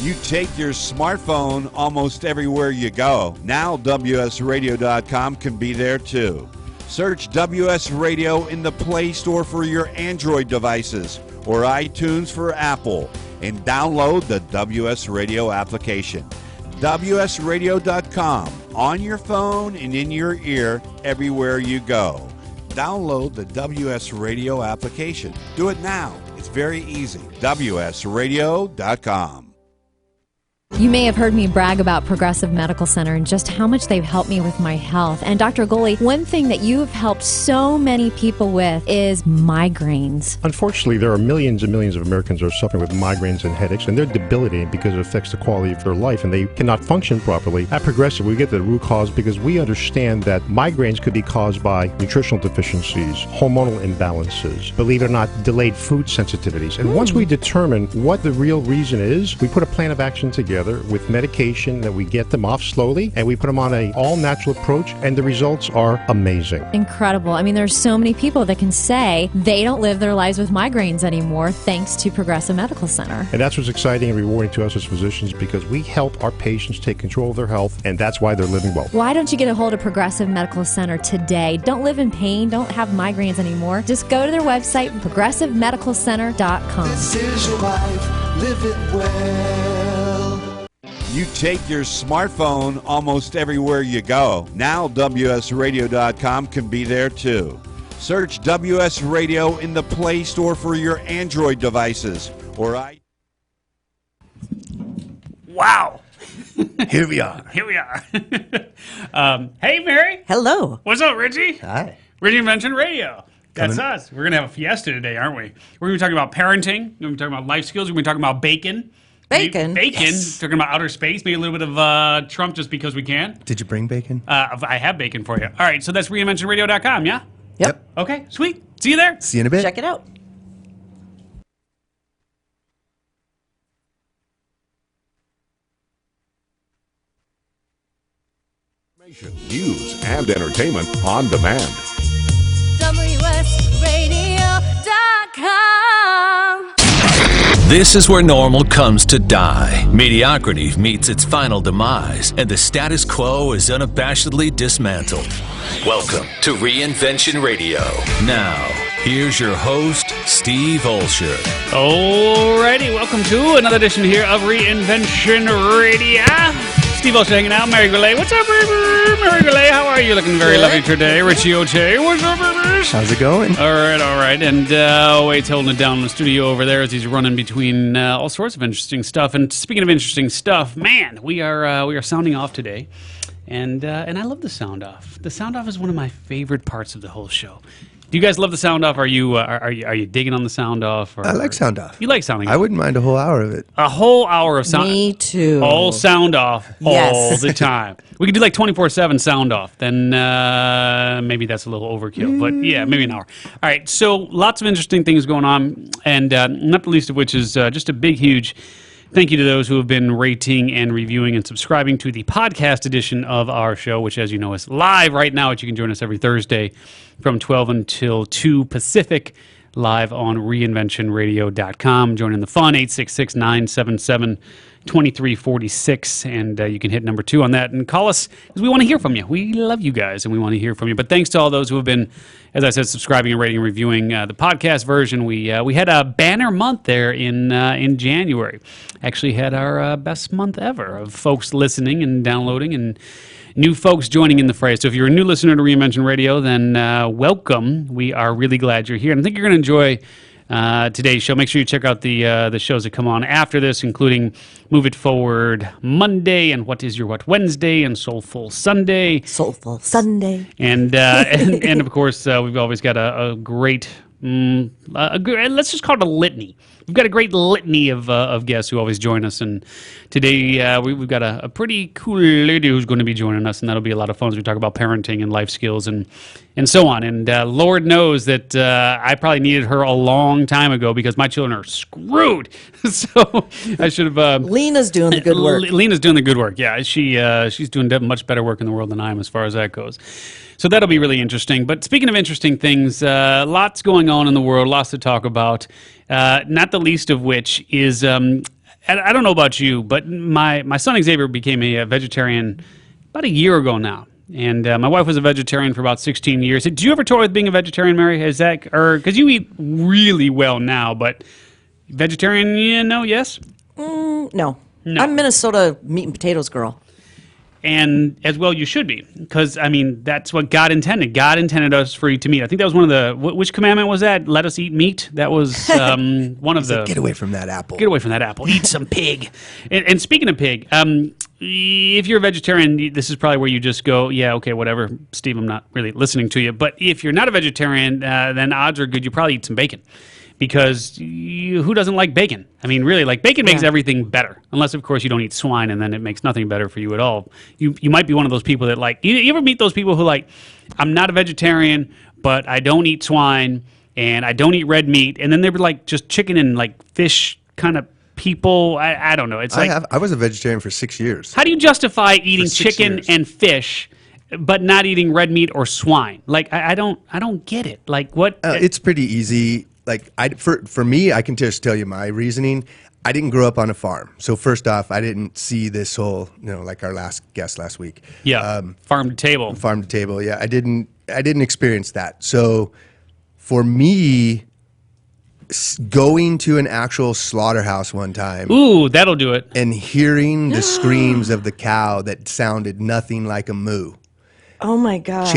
You take your smartphone almost everywhere you go. Now WSRadio.com can be there too. Search WS Radio in the Play Store for your Android devices or iTunes for Apple and download the WS Radio application. WSRadio.com on your phone and in your ear everywhere you go. Download the WS Radio application. Do it now. It's very easy. WSRadio.com. You may have heard me brag about Progressive Medical Center and just how much they've helped me with my health. And Dr. Goli, one thing that you have helped so many people with is migraines. Unfortunately, there are millions and millions of Americans who are suffering with migraines and headaches, and they're debilitating because it affects the quality of their life, and they cannot function properly. At Progressive, we get the root cause because we understand that migraines could be caused by nutritional deficiencies, hormonal imbalances, believe it or not, delayed food sensitivities. And once we determine what the real reason is, we put a plan of action together with medication that we get them off slowly, and we put them on an all-natural approach, and the results are amazing. Incredible. I mean, there's so many people that can say they don't live their lives with migraines anymore thanks to Progressive Medical Center. And that's what's exciting and rewarding to us as physicians, because we help our patients take control of their health, and that's why they're living well. Why don't you get a hold of Progressive Medical Center today? Don't live in pain. Don't have migraines anymore. Just go to their website, progressivemedicalcenter.com. This is your life. Live it well. You take your smartphone almost everywhere you go. Now WSRadio.com can be there too. Search WS Radio in the Play Store for your Android devices or Wow. Here we are. Here we are. Hey, Mary. Hello. What's up, Richie? Hi. Reinvention Radio. That's us. We're going to have a fiesta today, aren't we? We're going to be talking about parenting. We're going to be talking about life skills. We're going to be talking about bacon. Bacon? Bacon. Yes. Talking about outer space. Maybe a little bit of Trump just because we can. Did you bring bacon? I have bacon for you. All right, so that's reinventionradio.com, yeah? Yep. Okay, sweet. See you there. See you in a bit. Check it out. News and entertainment on demand. WSRadio.com. This is where normal comes to die. Mediocrity meets its final demise, and the status quo is unabashedly dismantled. Welcome to Reinvention Radio. Now, here's your host, Steve Olsher. Alrighty, welcome to another edition here of Reinvention Radio. Steve Olsher hanging out. Mary Goulet. What's up, baby? Mary Goulet, how are you? Looking very lovely today. Richie Oche. What's up, baby? How's it going? All right. And Wade's holding it down in the studio over there as he's running between all sorts of interesting stuff. And speaking of interesting stuff, man, we are sounding off today. And I love the sound off. The sound off is one of my favorite parts of the whole show. Do you guys love the sound off? Are you digging on the sound off? I like sound off. You like sounding off? I wouldn't mind a whole hour of it. A whole hour of sound. Me too. All sound off Yes. all the time. We could do like 24/7 sound off. Then maybe that's a little overkill. But yeah, maybe an hour. All right. So lots of interesting things going on, and not the least of which is just a big, huge thank you to those who have been rating and reviewing and subscribing to the podcast edition of our show, which, as you know, is live right now. Which you can join us every Thursday from 12 until 2 Pacific, live on reinventionradio.com. Join in the fun, 866-977-2346, and you can hit number 2 on that and call us because we want to hear from you. We love you guys, and we want to hear from you. But thanks to all those who have been, as I said, subscribing and rating and reviewing the podcast version. We had a banner month there in January. Actually had our best month ever of folks listening and downloading and new folks joining in the fray. So if you're a new listener to Reinvention Radio, then welcome. We are really glad you're here. And I think you're going to enjoy today's show. Make sure you check out the shows that come on after this, including Move It Forward Monday and What Is Your What Wednesday and Soulful Sunday. Soulful Sunday. And of course, we've always got a great, let's just call it a litany. We've got a great litany of guests who always join us, and today we've got a pretty cool lady who's going to be joining us, and that'll be a lot of fun as we talk about parenting and life skills and so on. And Lord knows that I probably needed her a long time ago because my children are screwed. So I should have. Lena's doing the good work. Lena's doing the good work. Yeah, she's doing much better work in the world than I am as far as that goes. So that'll be really interesting. But speaking of interesting things, lots going on in the world, lots to talk about. Not the least of which is I don't know about you, but my son Xavier became a vegetarian about a year ago now. And my wife was a vegetarian for about 16 years. Did you ever toy with being a vegetarian, Mary? Is that, or because you eat really well now, but vegetarian, yes? No. I'm Minnesota meat and potatoes girl. And as well, you should be, because I mean that's what God intended. God intended us for eat to meat. I think that was one of the which commandment was that? Let us eat meat. That was one of the. Get away from that apple. Get away from that apple. Eat some pig. And speaking of pig, if you're a vegetarian, this is probably where you just go, yeah, okay, whatever, Steve. I'm not really listening to you. But if you're not a vegetarian, then odds are good you probably eat some bacon. Because who doesn't like bacon? I mean, really, like bacon makes everything better. Unless, of course, you don't eat swine, and then it makes nothing better for you at all. You might be one of those people that like. You ever meet those people who like, I'm not a vegetarian, but I don't eat swine, and I don't eat red meat, and then they were like just chicken and like fish kind of people. I don't know. It's like I was a vegetarian for 6 years. How do you justify eating chicken and fish, but not eating red meat or swine? Like I don't get it. Like what? It's pretty easy. Like for me, I can just tell you my reasoning. I didn't grow up on a farm, so first off, I didn't see this whole, like our last guest last week. Yeah, farm to table. Farm to table. Yeah, I didn't experience that. So for me, going to an actual slaughterhouse one time. Ooh, that'll do it. And hearing the screams of the cow that sounded nothing like a moo. Oh my gosh!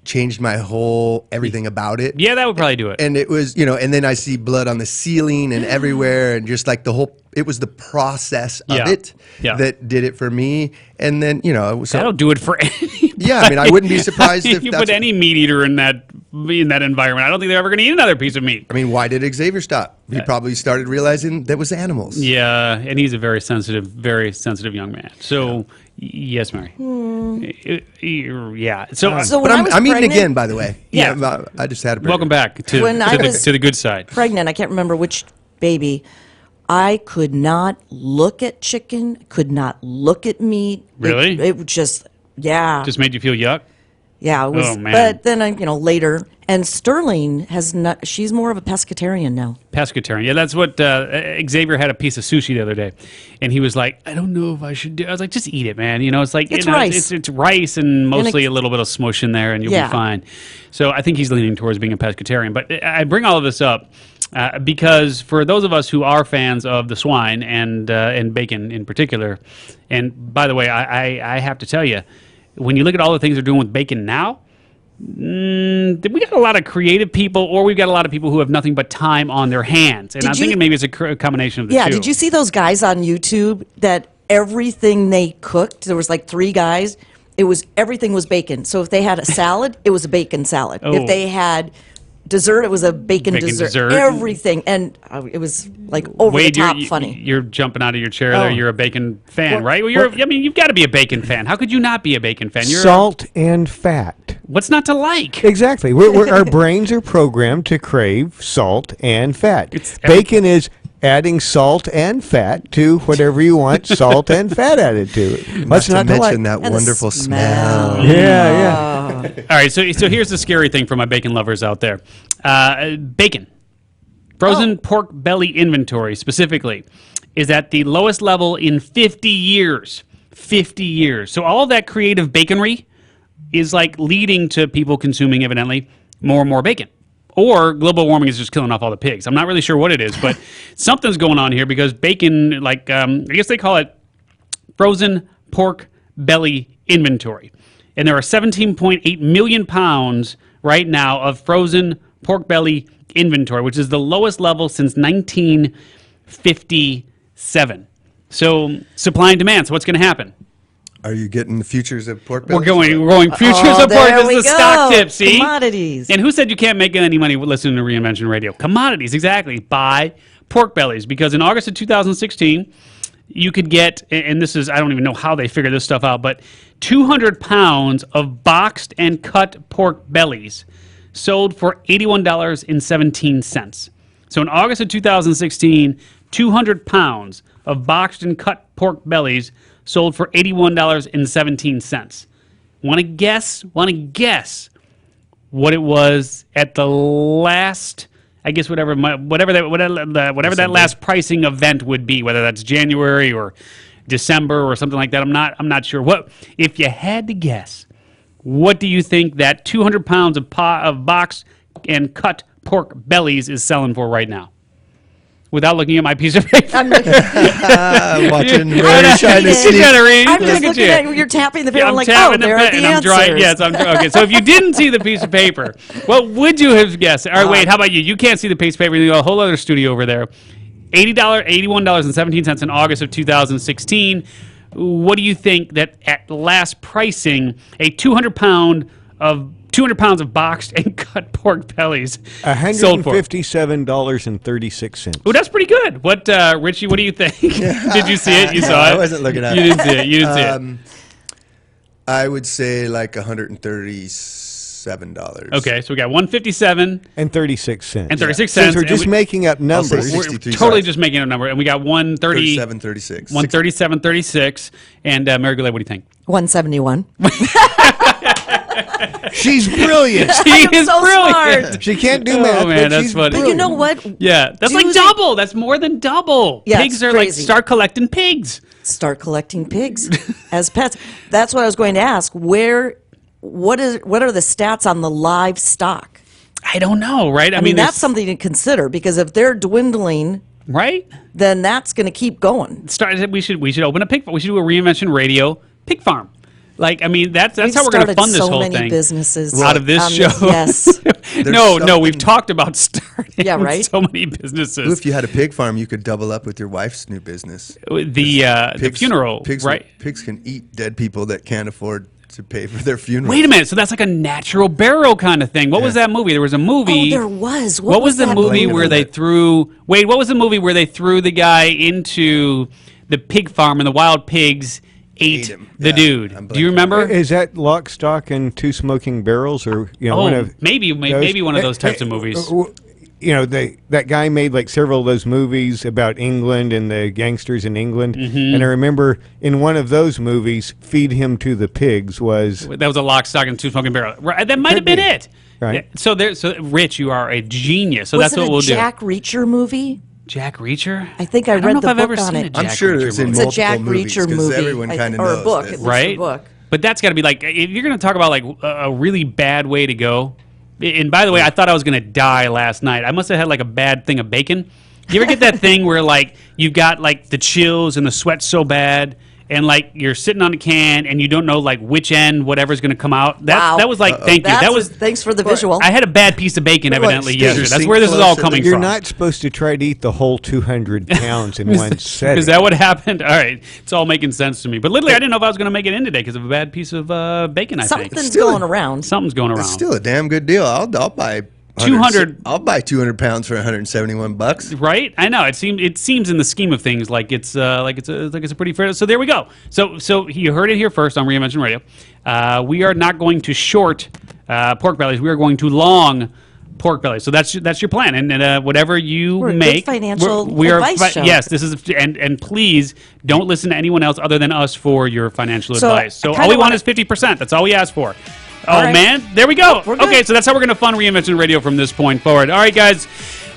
Changed my whole everything about it. Yeah, that would probably do it. And it was, and then I see blood on the ceiling and everywhere, and just like it was the process of it that did it for me. And then, that'll do it for anybody. Yeah, I mean, I wouldn't be surprised if you put any meat eater in that environment. I don't think they're ever going to eat another piece of meat. I mean, why did Xavier stop? He probably started realizing that was animals. Yeah, and he's a very sensitive young man. So. Yes, Mary. Yeah. So when I'm eating again, by the way. Yeah. I just had a burger. Welcome back to the good side. Pregnant, I can't remember which baby. I could not look at chicken, could not look at meat. Really? It just, Just made you feel yuck? Yeah, it was. Oh, man. But then later, and Sterling has not. She's more of a pescatarian now. Pescatarian, yeah. That's what Xavier had a piece of sushi the other day, and he was like, "I don't know if I should do." I was like, "Just eat it, man. It's like it's rice. It's rice and mostly a little bit of smush in there, and you'll be fine." So I think he's leaning towards being a pescatarian. But I bring all of this up because for those of us who are fans of the swine and bacon in particular, and by the way, I have to tell you. When you look at all the things they're doing with bacon now, we got a lot of creative people, or we've got a lot of people who have nothing but time on their hands. And I'm thinking maybe it's a combination of the two. Yeah, did you see those guys on YouTube that everything they cooked, there was like 3 guys, everything was bacon. So if they had a salad, it was a bacon salad. Oh. If they had dessert, it was a bacon dessert. Everything. And it was like over Wade, the top funny. You're jumping out of your chair there. You're a bacon fan, right? Well, you've got to be a bacon fan. How could you not be a bacon fan? Salt and fat. What's not to like? Exactly. Our brains are programmed to crave salt and fat. Bacon is adding salt and fat to whatever you want salt and fat added to. Must not mention that wonderful smell. Yeah. All right, so here's the scary thing for my bacon lovers out there. Bacon. Frozen pork belly inventory, specifically, is at the lowest level in 50 years. 50 years. So all of that creative baconry is like leading to people consuming, evidently, more and more bacon. Or global warming is just killing off all the pigs. I'm not really sure what it is, but something's going on here because bacon, I guess they call it frozen pork belly inventory. And there are 17.8 million pounds right now of frozen pork belly inventory, which is the lowest level since 1957. So supply and demand. So what's going to happen? Are you getting the futures of pork belly? We're going futures of pork. This is the stock tip, see? Commodities. And who said you can't make any money listening to Reinvention Radio? Commodities, exactly. Buy pork bellies. Because in August of 2016, you could get, and this is, I don't even know how they figure this stuff out, but 200 pounds of boxed and cut pork bellies sold for $81.17. So in August of 2016, 200 pounds of boxed and cut pork bellies sold for $81.17. Want to guess what it was at the last I guess whatever that last pricing event would be, whether that's January or December or something like that. I'm not sure. What if you had to guess? What do you think that 200 pounds of boxed and cut pork bellies is selling for right now? Without looking at my piece of paper. I'm looking. Watching Mary trying to sneak. I'm just looking at you're tapping the paper. I'm like, oh, there are the answers. Yes, okay. So if you didn't see the piece of paper, what would you have guessed? All right, wait. How about you? You can't see the piece of paper. You got a whole other studio over there. $81.17 in August of 2016. What do you think that at last pricing, a 200 pounds of boxed and cut pork bellies sold for? $157.36. Oh, that's pretty good. What, Richie? What do you think? Did you see it? You saw it. I wasn't looking at it. You didn't see it. You didn't see it. I would say like $137. Okay, so we got 157 and 36 cents. And 36 Since cents. we're just making up numbers. We're totally just making up a number, and we got 137.36. 137.36. And Mary Goulet, what do you think? 171. She's brilliant. She is so brilliant. smart. She can't do math. Oh man, but that's she's funny. But you know what? Yeah, that's like Dude. double. That's more than double. Yeah, Pigs it's are crazy. like start collecting pigs. Start collecting pigs as pets. That's what I was going to ask. What are the stats on the livestock? I don't know, right? I mean that's something to consider because if they're dwindling, right, then that's going to keep going. We should open a pig farm. We should do a Reinvention Radio pig farm. Like, I mean, that's We've how we're going to fund this so whole many thing. businesses Out of this show. Yes. No, we've talked about starting Yeah, right? so many businesses. If you had a pig farm, you could double up with your wife's new business. The funeral, pigs, right? Pigs can eat dead people that can't afford to pay for their funeral. Wait a minute. So that's like a natural burial kind of thing. What was that movie? There was a movie. Oh, there was. What was the that movie where they threw? Wait, what was the movie where they threw the guy into the pig farm and the wild pigs ate the dude? Do you remember? Is that Lock, Stock, and Two Smoking Barrels, or one of maybe one of those types of movies? That guy made like several of those movies about England and the gangsters in England. Mm-hmm. And I remember in one of those movies, Feed Him to the Pigs was a Lock, Stock, and Two Smoking Barrels. Right, that might have been it. Right. Yeah, so Rich, you are a genius. So was that's it what we'll a Jack Reacher movie? Jack Reacher? I think I don't read know the if I've book ever on seen it. a Jack I'm sure Reacher it's in movie. It's a Jack movies, Reacher 'cause movie, everyone kinda or a knows book. this. At least Right? a book. But that's got to be like, if you're going to talk about like a really bad way to go. And by the way, I thought I was going to die last night. I must have had like a bad thing of bacon. You ever get that thing where like you've got like the chills and the sweat so bad, and like you're sitting on a can and you don't know like which end whatever's going to come out? That was like, thank you. Thanks for the visual. I had a bad piece of bacon evidently Steve, yesterday. That's sink where this is all closer. coming You're from. not supposed to try to eat the whole 200 pounds in one setting. Is that what happened? All right. It's all making sense to me. But literally, I didn't know if I was going to make it in today because of a bad piece of bacon, I think. Something's going around. Something's going around. It's still a damn good deal. I'll buy 200. I'll buy 200 pounds for $171. Right? I know. It seems in the scheme of things like it's a pretty fair. So there we go. So you heard it here first on Reinvention Radio. We are not going to short pork bellies. We are going to long pork bellies. So that's your plan. And whatever you We're a good make, financial advice show. Yes, this is and please don't listen to anyone else other than us for your financial So advice. So I kinda all we want wanna- is 50%. That's all we ask for. All Oh right. man, there we go. We're good. Okay, so that's how we're going to fund Reinvention Radio from this point forward. All right, guys.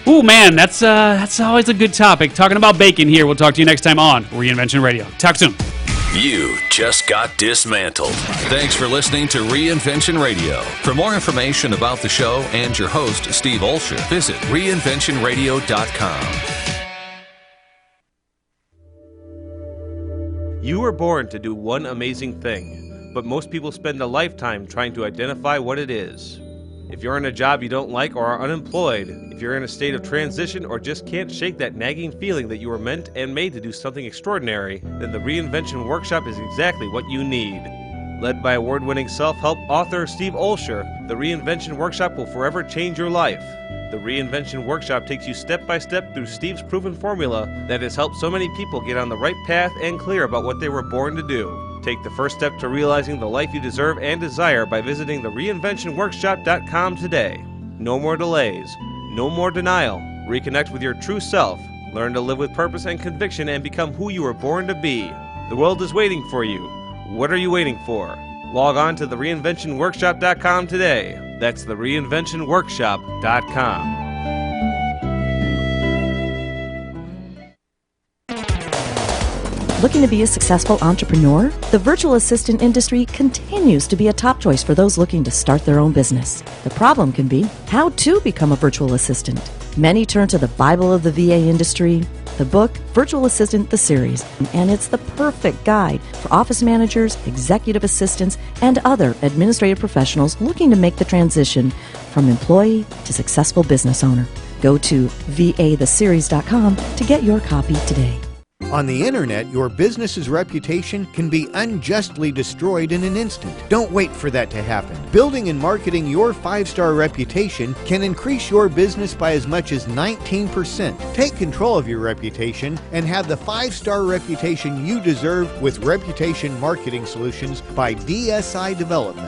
Ooh, man, that's always a good topic. Talking about bacon here. We'll talk to you next time on Reinvention Radio. Talk soon. You just got dismantled. Thanks for listening to Reinvention Radio. For more information about the show and your host, Steve Olsher, visit reinventionradio.com. You were born to do one amazing thing, but most people spend a lifetime trying to identify what it is. If you're in a job you don't like or are unemployed, if you're in a state of transition or just can't shake that nagging feeling that you were meant and made to do something extraordinary, then the Reinvention Workshop is exactly what you need. Led by award-winning self-help author Steve Olsher, the Reinvention Workshop will forever change your life. The Reinvention Workshop takes you step by step through Steve's proven formula that has helped so many people get on the right path and clear about what they were born to do. Take the first step to realizing the life you deserve and desire by visiting the reinventionworkshop.com today. No more delays, no more denial. Reconnect with your true self. Learn to live with purpose and conviction and become who you were born to be. The world is waiting for you. What are you waiting for? Log on to the reinventionworkshop.com today. That's the reinventionworkshop.com. Looking to be a successful entrepreneur? The virtual assistant industry continues to be a top choice for those looking to start their own business. The problem can be how to become a virtual assistant. Many turn to the Bible of the VA industry, the book Virtual Assistant the Series, and it's the perfect guide for office managers, executive assistants, and other administrative professionals looking to make the transition from employee to successful business owner. Go to vatheseries.com to get your copy today. On the internet, your business's reputation can be unjustly destroyed in an instant. Don't wait for that to happen. Building and marketing your 5-star reputation can increase your business by as much as 19%. Take control of your reputation and have the 5-star reputation you deserve with Reputation Marketing Solutions by DSI Development.